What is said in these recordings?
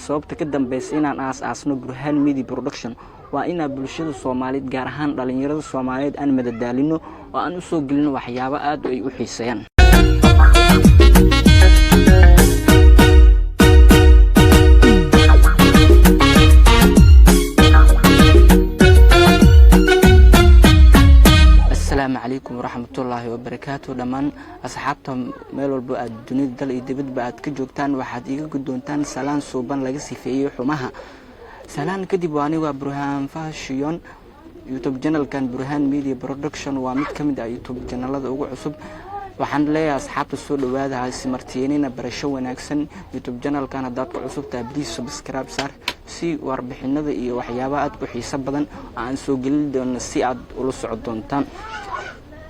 sababta ka dambaysa inaan aas-aasno Burhaan Media Production waa inaan bulshada Soomaaliyeed gaar ahaan dhalinyarada Soomaaliyeed aan madadaalino oo aan u soo gelino waxyaabo aad ay u xiiseeyaan. السلام عليكم ورحمة الله وبركاته. دمان أصحابتهم ميلول بقى الدنيا دل يدبد بقى كجوكتان واحد يجي قدونتان سلام صوبان لقسي فيه حماها سلام كدي بواني وبرهان فاشيون يوتيوب channel كان برهان ميديا برودكشن وامد كمد يوتيوب channel هذا أوجو عصب وحن لي أصحاب السود وهذا هاي سمرتينين برشوا ونكسن يوتيوب channel كان هذا عصب تبليس سبسكرايب صار سي واربحنا ذي وحيابات وحيسب بدن عن سوق الدون السياد ولص عدونتان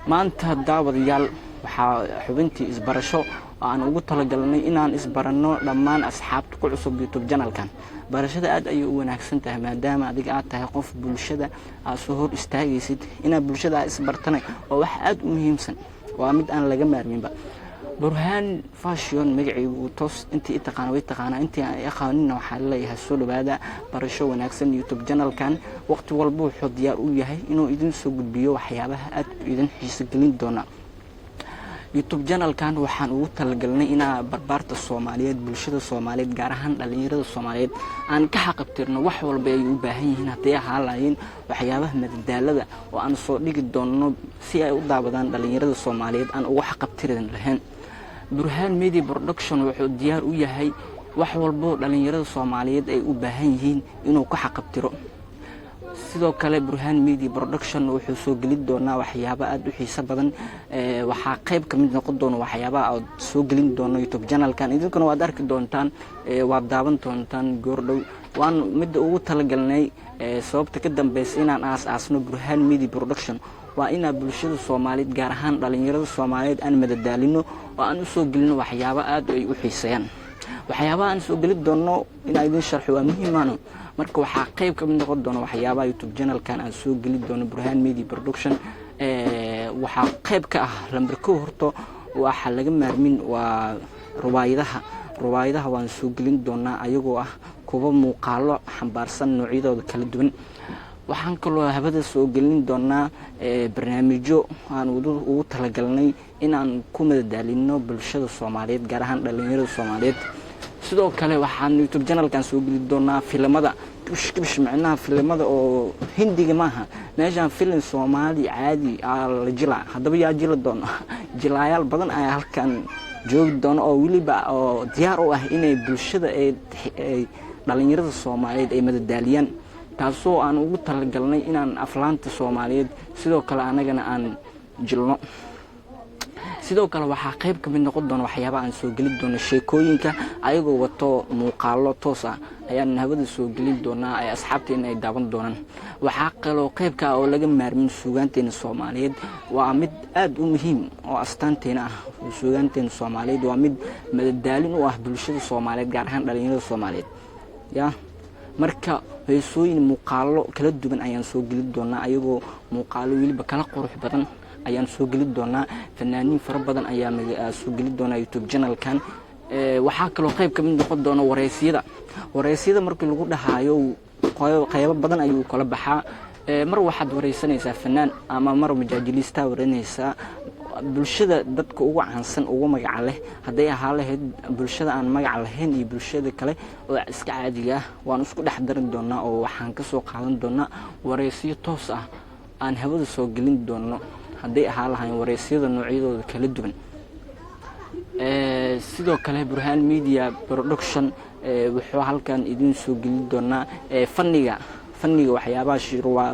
ما أنت دعوة رجال وحبنتي إسبرشوا أنا قلت له قالني إن أنا إسبرنا لما أصحاب كل عصب يوتيوب channel كان برشة أد أي ونكسنته ما دام أديك أتهقف بالشدة السهور استاجيسد إن بالشدة إسبرتنا وواحد مهم سن وامد أنا لجمع من بقى برهان فاشيون مجعي وتوس أنت تقانا أنت يا خانين وحلي هالسول بعد برشة ونكسن يوتيوب channel كان وقت والبوح ديار وياهي إنه إذن سوق بيو حيابها أد إذن حيسجلين دونا يوتيوب channel كان وحن وتلقلنا إنا بربارة الصوماليات بالشدة الصوماليات جارهان لليرة الصوماليات أن كحقبترنا وحول بيوباهين هنا تيها لاين وحيابه مدللة وأن صديق الدونو سيا وضع بدن لليرة الصوماليات أن وحقبترن لهن برهان ميديا برودكشن وحول ديار وياهي وحول بو لليرة الصوماليات أي وباهين إنه كحقبترو sidoo kale Burhaan Media Production wuxuu soo gelin doonaa waxyaabo aad u xiiso badan waxa qayb ka mid noqon doona waxyaabo aad soo gelin doono YouTube channel kan idinkuna waad arki doontaan waad daawan doontaan goordhow waan mid ugu talagalnay sababta ka dambaysa inaan aas-aasno Burhaan Media Production waa inaan bulshada Soomaaliyeed gaar ahaan dhalinyarada Soomaaliyeed aan madadaalino oo aan u soo gelino waxyaabo aad ay u xiiseeyaan waxyaabaha aan soo gelin doono in ay idin sharxo waa muhiim ah marka waxa qayb ka mid noqon doona waxyaabaha YouTube channel kan aan soo gelin doono Burhaan Media Production waxa qayb ka ah lambar ko horto waxa laga maarmin waa ruwaayadaha waan soo gelin doonaa ayagoo ah kuwa muuqaalo xambaarsan noocyadooda kala duwan waxaan kaloo habada soo gelin doonaa barnaamijyo aan ugu talagalnay in aan ku madadaalino bulshada Soomaaliyeed gaar ahaan dhalinyarada Soomaaliyeed sidoo kale waxaan YouTube channel kan soo gelin doonaa filimada bish macnaha filimada oo hindiga maaha meeshan filim Soomaali caadi la jilaa hadaba yaa jila doona jilayaal badan ayaa halkan joog doona oo waliba oo diyaar u ah inay bulshada ay dhalinyarada Soomaaliyeed ay madadaaliyaan taasoo aan ugu talagalnay inaan aflaanta Soomaaliyeed sidoo kale anagana aan jilno sidoo kale waxa qayb ka mid noqon doona waxyaabo aan soo gelin doono sheekooyinka ayagoo wato muuqaalo toos ah ayaan habada soo gelin doonaa ay asxaabteena ay daawan doonaan waxa kaloo qayb ka oo laga maarmin suugaanteena Soomaaliyeed waa mid aad u muhiim oo astaanteena ah suugaanteena Soomaaliyeed waa mid madadaalin u ah bulshada Soomaaliyeed gaar ahaan dhalinyarada Soomaaliyeed marka heesooyin muuqaalo kala duwan ayaan soo gelin doonaa ayagoo muuqaalo waliba kala qurux badan ayaan soo gelin doonaa fanaaniin fara badan ayaa soo gelin doonaa YouTube channel kan waxa kaloo qayb ka mid noqon doona wareysiyada markii lagu dhahayo qaybo badan ayuu kala baxaa mar waxaad wareysanaysaa fanaan ama mar majaajilista wareynaysaa bulshada dadka ugu caansan ugu magac leh haday ahaa lahayd bulshada aan magac lahayn iyo bulshada kale oo iska caadiga ah waan isku dhex darin doonaa oo waxaan ka soo qaadan doonaa wareysiyo toos ah aan habada soo gelin doono haday ahaa lahayn wareysiyada noocyadooda kala duwan sidoo kale Burhaan Media Production wuxuu halkan idin soo gelin doonaa fanniga waxyaabaha shirwaa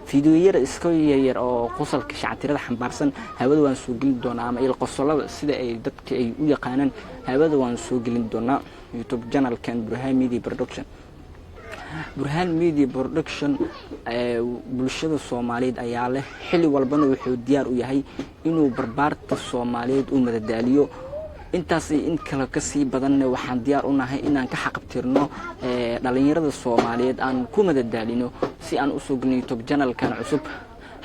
fiidiyoyada iska yar oo qosolka shactirada xambaarsan habada waan soo gelin doonaa ama il qosolada sida ay dadka ay u yaqaanaan habada waan soo gelin doonaa YouTube channel kan Burhaan Media Production bulshada Soomaaliyeed ayaa leh xilli walbana wuxuu diyaar u yahay inuu barbaarta Soomaaliyeed u madadaaliyo intaas in kala ka sii badan waxaan diyaar u nahay inaan ka xaqabtirno dhalinyarada Soomaaliyeed aan ku madadaalino si aan u soo gelino YouTube channel kan cusub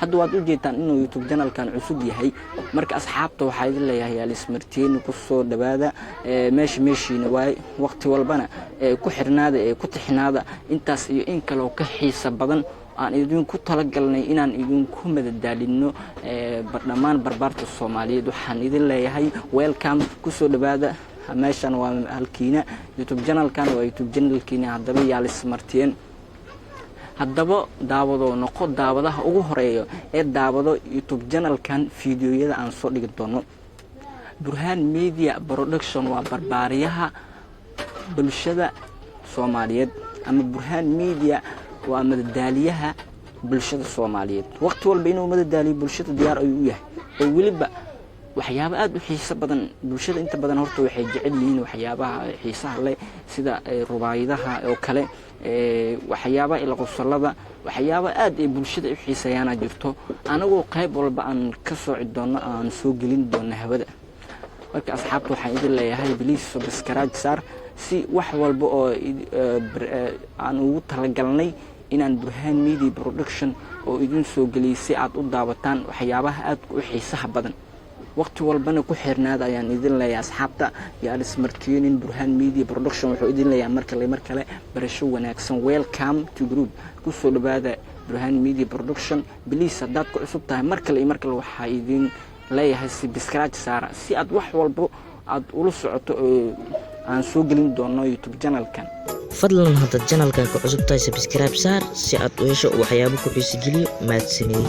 hadda waad u jeedtaan inuu YouTube channelkan cusub yahay marka asxaabta waxaa idin leeyahay alismartiin ku soo dhawaada meeshiina waay waqti walbana ku xirnaada ku tixnaada intaas iyo in kale oo ka xiisa badan aan idinku talagalnay inaan idinku madadaalino dhammaan barbaarta Soomaaliyeed waxaan idin leeyahay welcome ku soo dhawaada meeshan waa halkiina YouTube channelkan waa YouTube channelkiina haddaba alismartiin haddaba daawado noqo daawadaha ugu horeeyo ee daawado YouTube channelkan fiidiyoyada aan soo dhigi doono Burhan Media Production waa barbaariyaha bulshada Soomaaliyeed ama Burhan Media waa madadaaliyaha bulshada Soomaaliyeed waqti walba inuu madadaaliyo bulshada diyaar ayuu yahay oo waliba waxyaabo aad u xiiso badan bulshada inta badan horta waxay jecel yihiin waxyaabaha xiisaha leh sida rubaayadaha oo kale waxyaabaha ila qosolada waxyaabo aad ay bulshada u xiiseeyaan jirto anagoo qayb walba aan ka soo cidoono aan soo gelin doono hawada marka asxaabtu waxaan idin leeyahay please subscribe saar si wax walba oo aan ugu talagalnay inaan Burhan Media Production oo idin soo geliyo si aad u daawataan waxyaabaha aad u xiisaha badan waqti walbana ku xirnaada ayaan idin leeyahay asxaabta alismartiin Burhan Media Production wuxuu idin leeyahay mar kale barasho wanaagsan welcome to group ku soo dhawaada Burhan Media Production please hadaad ku cusub tahay mar kale waxaa idin leeyahay subscribe saara si aad wax walba aad ula socoto aan soo gelin doono YouTube channelkan fadlan hadda channelka ku cusub tahay subscribe saar si aad u hesho waxyaabo ku xiiso geliyo maadsanid